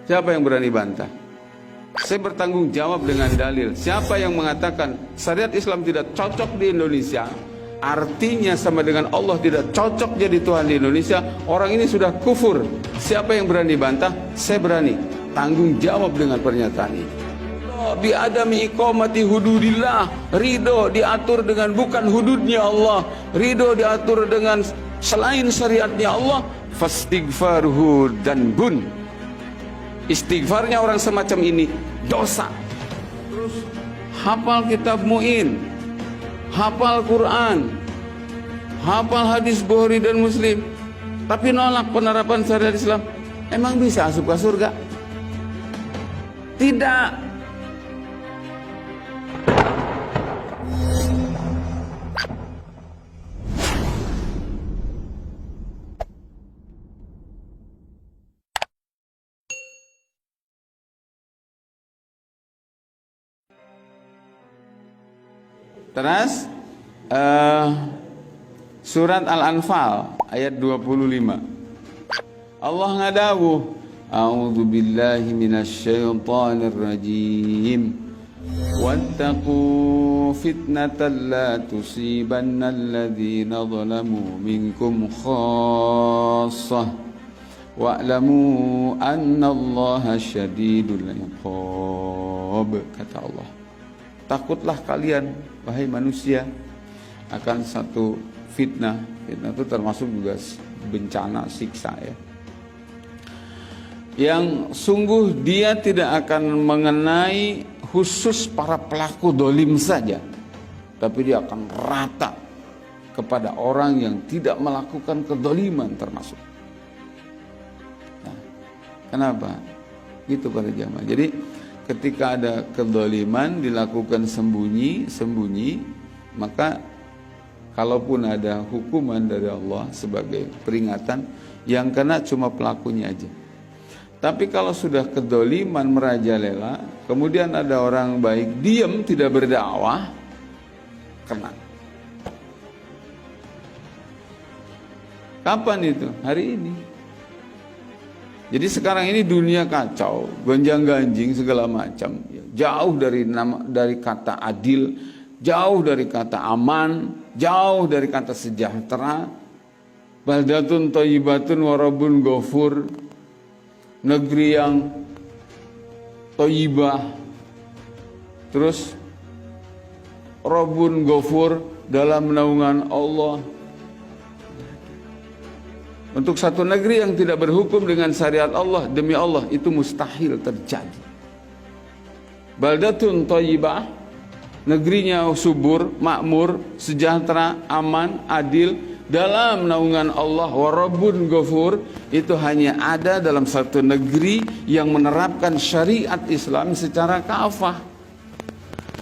Siapa yang berani bantah? Saya bertanggung jawab dengan dalil. Siapa yang mengatakan syariat Islam tidak cocok di Indonesia, artinya sama dengan Allah tidak cocok jadi Tuhan di Indonesia, orang ini sudah kufur. Siapa yang berani bantah? Saya berani tanggung jawab dengan pernyataan ini. Bi adami iqamati hududillah, ridho diatur dengan bukan hududnya Allah, ridho diatur dengan selain syariatnya Allah, fastighfaruhu dzanbun. Istighfarnya orang semacam ini dosa. Terus hafal kitab Mu'in, hafal Quran, hafal hadis Bukhari dan Muslim, tapi nolak penerapan syariat Islam. Emang bisa masuk ke surga? Tidak. Terus surat Al-Anfal ayat 25. Allah ngadawu, a'udzu billahi minasyaitonir rajim. Wattaqu fitnatan la tusibanna alladhina zalamu minkum khassah wa'lamu annallaha syadidul iqab. Kata Allah, takutlah kalian wahai manusia akan satu fitnah. Fitnah itu termasuk juga bencana, siksa ya, yang sungguh dia tidak akan mengenai khusus para pelaku dolim saja, tapi dia akan rata kepada orang yang tidak melakukan kedoliman termasuk. Nah, kenapa? Gitu para jamaah. Jadi ketika ada kedoliman dilakukan sembunyi-sembunyi, maka kalaupun ada hukuman dari Allah sebagai peringatan, yang kena cuma pelakunya aja. Tapi kalau sudah kedoliman merajalela, kemudian ada orang baik diam tidak berdakwah, kena. Kapan itu? Hari ini. Jadi sekarang ini dunia kacau, gonjang-ganjing segala macam. Jauh dari kata adil, jauh dari kata aman, jauh dari kata sejahtera. Baldatun thayyibatun wa rabbun ghafur. Negeri yang thayyibah. Terus Rabbun ghafur, dalam naungan Allah. Untuk satu negeri yang tidak berhukum dengan syariat Allah, demi Allah itu mustahil terjadi. Baldatun thayyibah, negerinya subur, makmur, sejahtera, aman, adil, dalam naungan Allah. Wa Rabbun ghafur, itu hanya ada dalam satu negeri yang menerapkan syariat Islam secara kafah.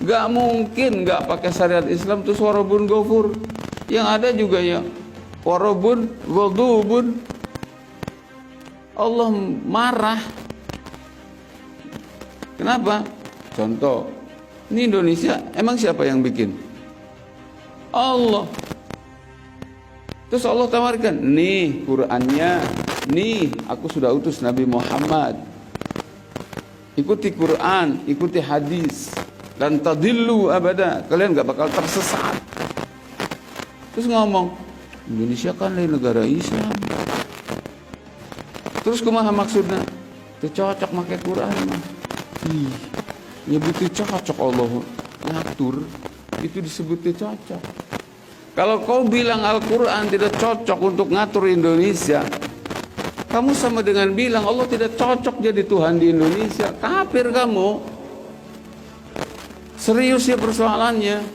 Gak mungkin gak pakai syariat Islam terus wa Rabbun ghafur. Yang ada juga ya warabun ghadubun, Allah marah. Kenapa? Contoh, ini Indonesia, emang siapa yang bikin? Allah. Terus Allah tawarkan, nih Qurannya, nih aku sudah utus Nabi Muhammad, ikuti Quran, ikuti hadis, dan tadillu abada, kalian gak bakal tersesat. Terus ngomong, Indonesia kan lain negara Islam. Terus kumaha maksudnya? Itu cocok pakai Quran mah. Nyebutnya cocok Allah ngatur, itu disebutnya cocok. Kalau kau bilang Al-Quran tidak cocok untuk ngatur Indonesia, kamu sama dengan bilang Allah tidak cocok jadi Tuhan di Indonesia. Kafir kamu. Serius ya persoalannya.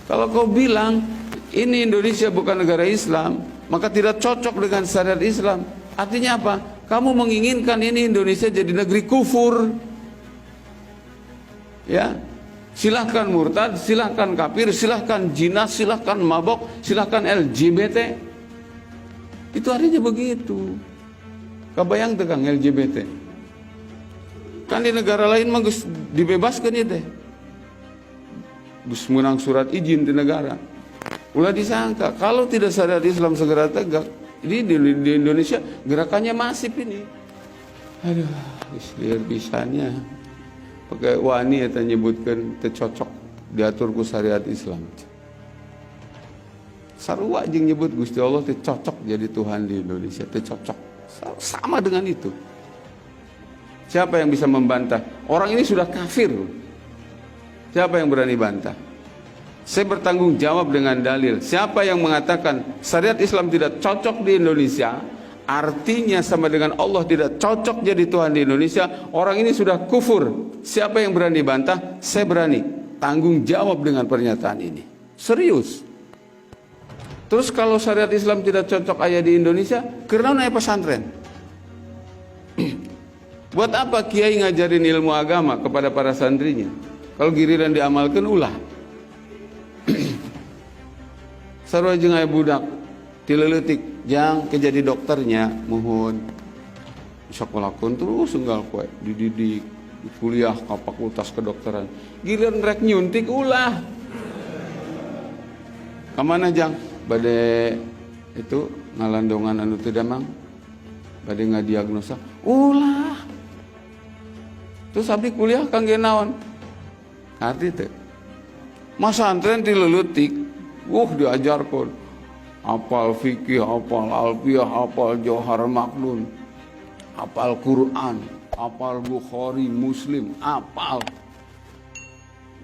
Kalau kau bilang ini Indonesia bukan negara Islam, maka tidak cocok dengan syariat Islam. Artinya apa? Kamu menginginkan ini Indonesia jadi negeri kufur. Ya, silahkan murtad, silahkan kafir, silahkan jinas, silahkan mabok, silahkan LGBT. Itu artinya begitu. Kebayang tegang LGBT. Kan di negara lain mah dibebaskan ya teh. Gus menang surat izin di negara. Ulah disangka kalau tidak syariat Islam segera tegak, ini di Indonesia gerakannya masif ini. Aduh, liar pisannya. Pakai wani eta nyebutkeun teu cocok diatur ku syariat Islam. Sarua jeung nyebut Gusti Allah teu cocok jadi Tuhan di Indonesia, teu cocok. Sama dengan itu. Siapa yang bisa membantah? Orang ini sudah kafir. Siapa yang berani bantah? Saya bertanggung jawab dengan dalil. Siapa yang mengatakan syariat Islam tidak cocok di Indonesia, artinya sama dengan Allah tidak cocok jadi Tuhan di Indonesia, orang ini sudah kufur. Siapa yang berani bantah? Saya berani tanggung jawab dengan pernyataan ini. Serius. Terus kalau syariat Islam tidak cocok ayah di Indonesia, karena ayah pesantren. Buat apa kiai ngajarin ilmu agama kepada para santrinya? Kalau giliran diamalkan ulah. Sarua jeung aya budak tileutik jang kejadi dokternya muhun sakolakeun terus enggal koe dididik kuliah ka fakultas kedokteran giliran rek nyuntik ulah ka mana jang bade itu ngalandongan anu teu damang bade ngadiagnosa ulah terus abdi kuliah kangge naon arti teh masantren tileutik diajarkan hafal fikih, hafal alfiyah, hafal Johar Maknun, hafal Quran, hafal Bukhari, Muslim, hafal.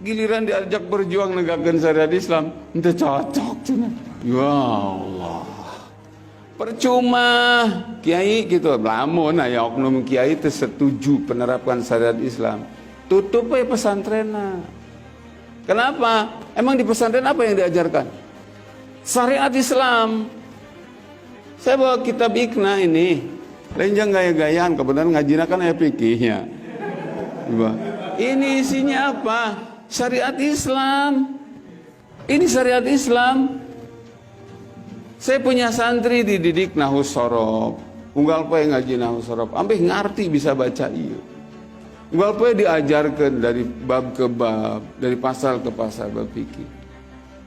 Giliran diajak berjuang negakkeun syariat Islam, henteu cocok cenah. Ya Allah. Percuma kiai gitu, lamun aya oknum kiai teu setuju penerapan syariat Islam, tutup we pesantrenna. Kenapa? Emang di pesantren apa yang diajarkan? Syariat Islam. Saya bawa kitab Iqna ini. Lenjang gaya-gayaan, kebetulan ngajina kan aya fikihnya. Ini isinya apa? Syariat Islam. Ini syariat Islam. Saya punya santri dididik nahwu sorof. Unggal poe ngaji nahwu sorof. Ampih ngarti bisa baca ieu. Unggal poe diajarkan dari bab ke bab, dari pasal ke pasal bab fikih.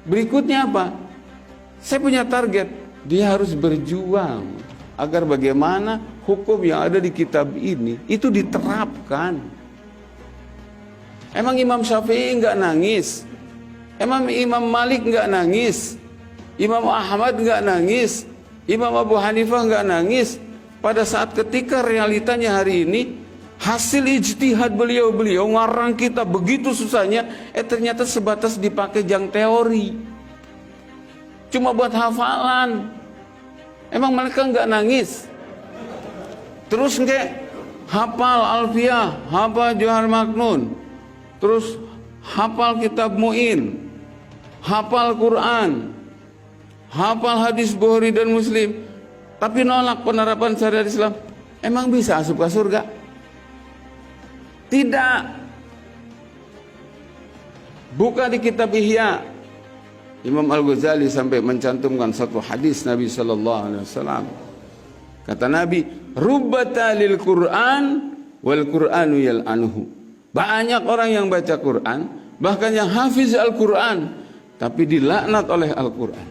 Berikutnya apa? Saya punya target, dia harus berjuang agar bagaimana hukum yang ada di kitab ini itu diterapkan. Emang Imam Syafi'i enggak nangis? Emang Imam Malik enggak nangis? Imam Ahmad enggak nangis? Imam Abu Hanifah enggak nangis? Pada saat ketika realitanya hari ini hasil ijtihad beliau-beliau ngarang kita begitu susahnya, ternyata sebatas dipakai jang teori, cuma buat hafalan. Emang mereka nggak nangis? Terus nggak hafal alfiyah, hafal Johar Maknun, terus hafal kitab Mu'in, hafal Quran, hafal hadis Bukhari dan Muslim, tapi nolak penerapan syariat Islam. Emang bisa asup ke surga? Tidak. Buka di kitab Ihya, Imam Al-Ghazali sampai mencantumkan satu hadis Nabi sallallahu alaihi wasallam. Kata Nabi, "Rubbata lil Qur'an wal Qur'anu yal'anuhu." Banyak orang yang baca Quran, bahkan yang hafiz Al-Qur'an, tapi dilaknat oleh Al-Qur'an.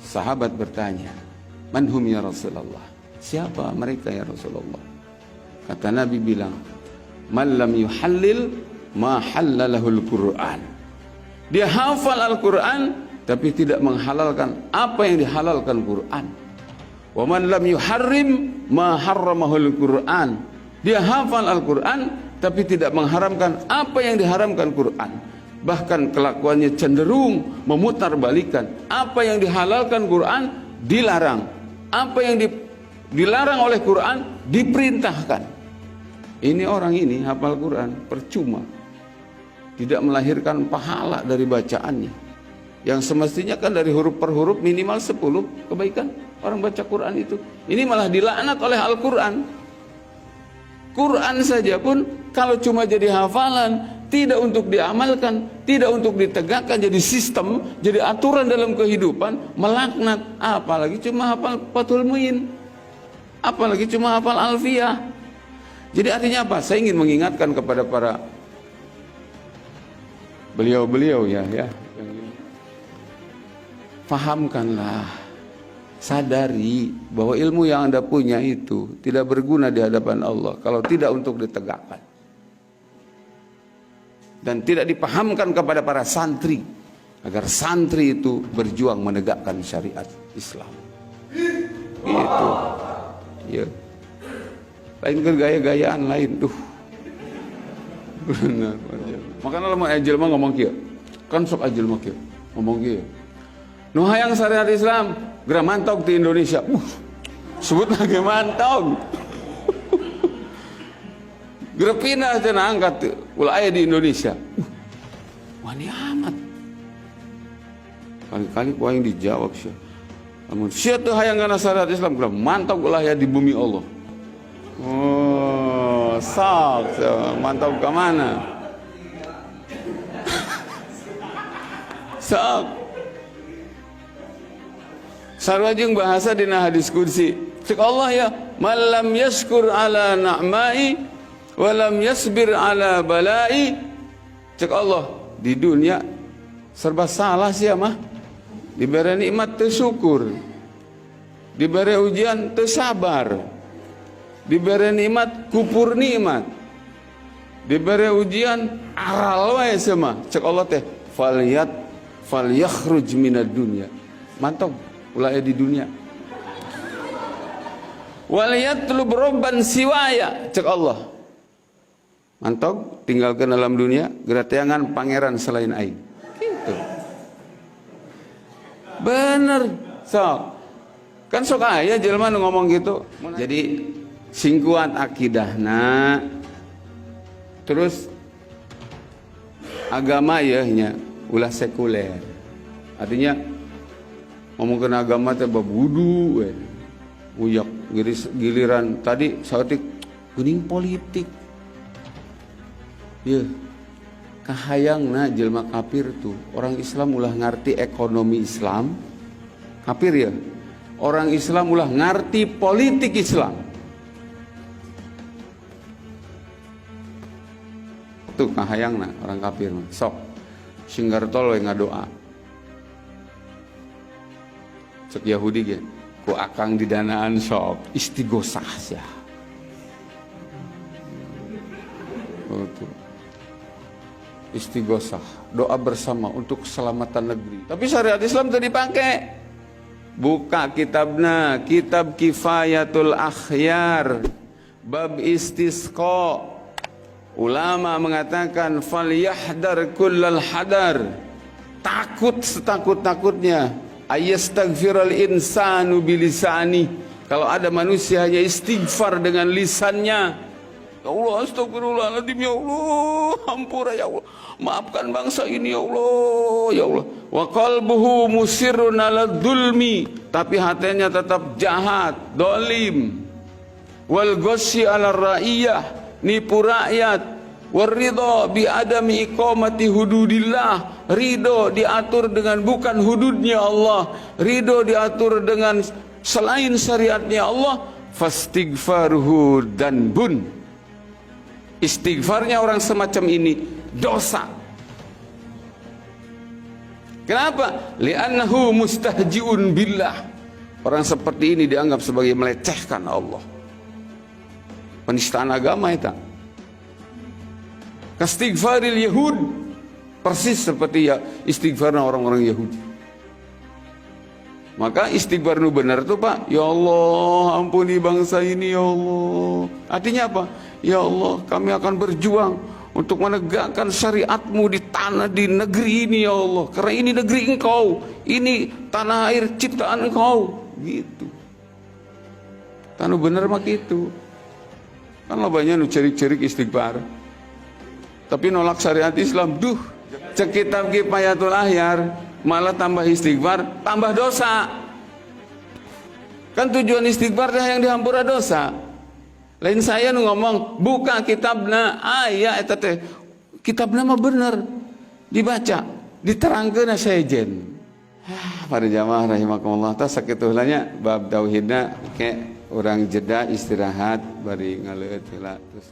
Sahabat bertanya, "Man hum ya Rasulullah?" Siapa mereka ya Rasulullah? Kata Nabi bilang, "Man lam yuhallil ma halalahul Qur'an." Dia hafal Al-Qur'an tapi tidak menghalalkan apa yang dihalalkan Quran. Wa man lam yuharrim ma harramahul Qur'an. Dia hafal Al-Qur'an tapi tidak mengharamkan apa yang diharamkan Quran. Bahkan kelakuannya cenderung memutarbalikan apa yang dihalalkan Quran dilarang, apa yang dilarang oleh Quran diperintahkan. Ini orang ini hafal Quran percuma, tidak melahirkan pahala dari bacaannya, yang semestinya kan dari huruf per huruf minimal 10 kebaikan orang baca Quran itu. Ini malah dilaknat oleh Al-Quran. Quran saja pun kalau cuma jadi hafalan, tidak untuk diamalkan, tidak untuk ditegakkan jadi sistem, jadi aturan dalam kehidupan, melaknat. Apalagi cuma hafal Fathul Muin, apalagi cuma hafal Alfiyah. Jadi artinya apa? Saya ingin mengingatkan kepada para beliau-beliau ya, fahamkanlah sadari bahwa ilmu yang Anda punya itu tidak berguna di hadapan Allah kalau tidak untuk ditegakkan. Dan tidak dipahamkan kepada para santri agar santri itu berjuang menegakkan syariat Islam. Itu. Ya. Lain ke gaya-gayaan lain tuh. Benar. Makanya lamun ajil mah ngomong kieu. Kan sok ajil mah kieu. Ngomong kieu. Nu hayang syariat Islam geura mantog di Indonesia. Sebut lagi mantog. Geura pindah cenah angkat ulah aya di Indonesia. Wani amat. Kali-kali ku aing dijawab sih. Namun sia teu hayang kana syariat Islam geura mantog ulah aya di bumi Allah. Oh, sok mantog ke mana? Sok. Sarwajeng bahasa dina hadis kursi. Cek Allah ya, malam yaskur ala na'mai walam yasbir ala balai. Cek Allah, di dunia serba salah sih mah. Diberi nikmat teu syukur, diberi ujian teu sabar, diberi nikmat kupur nikmat, diberi ujian aral wae semua. Cek Allah teh falyakhruj minad dunya. Mantap ulah di dunia. Waliyatlub robban siwaya. Cek Allah. Mantap tinggalkan dalam dunia gerateangan pangeran selain aing. Gitu. Bener. So. Kan sok aya jelema nu ngomong gitu. Jadi sing kuat akidahna. Terus agama ya nya ulah sekuler. Artinya ngomongkeun agama teh babudu we. Uyak giliran tadi saeutik geuning politik. Ya. Kahayangna jelema kafir tuh. Orang Islam ulah ngarti ekonomi Islam. Kafir ya. Orang Islam ulah ngarti politik Islam. Tuh kahayangna orang kafir mah. Sok singgartol we ngadoa. Cek Yahudi ge, ku akang didanaan sok istighosah sia. Oh, tuh. Istighosah, doa bersama untuk keselamatan negeri. Tapi syariat Islam tadi dipakai. Buka kitabna, kitab Kifayatul Akhyar, bab istisqa. Ulama mengatakan falyahdar kullal hadar. Takut setakut-takutnya. Ayastaghfiral insanu bilisani. Kalau ada manusia hanya istighfar dengan lisannya. Ya Allah, astagfirullahaladzim, ya Allah, ampura ya Allah, maafkan bangsa ini ya Allah, ya Allah. Wa qalbuhu musirrun ala dzulmi, tapi hatinya tetap jahat, dolim. Wal ghasyi ala ra'iyah, nipu rakyat. Waridho bi adami iqamati hududillah, ridho diatur dengan bukan hududnya Allah, ridho diatur dengan selain syariatnya Allah. Fastighfaruhu danbun. Istighfarnya orang semacam ini dosa. Kenapa? Li'annahu mustahji'un billah. Orang seperti ini dianggap sebagai melecehkan Allah. Penistaan agama itu. Kastighfaril Yahud, persis seperti ya istighfarnya orang-orang Yahudi. Maka istighfar nu benar tuh Pak, ya Allah ampuni bangsa ini ya Allah. Artinya apa? Ya Allah, kami akan berjuang untuk menegakkan syariatmu di tanah, di negeri ini ya Allah. Karena ini negeri engkau, ini tanah air ciptaan engkau. Gitu. Tanu bener mah gitu. Kan lo banyak nu cerik-cerik istighfar. Tapi nolak syariat Islam, duh. Cek kitab Kifayatul Akhyar, malah tambah istighfar, tambah dosa. Kan tujuan istighfar yang dihampura dosa. Lain saya nu ngomong buka kitabna aya eta teh. Kitabna mah bener. Dibaca, diterangkeun saejen. Para jamaah rahimakumullah, tah sakitu heulanya bab tauhidna ke urang jeda istirahat bari ngaleut heula terus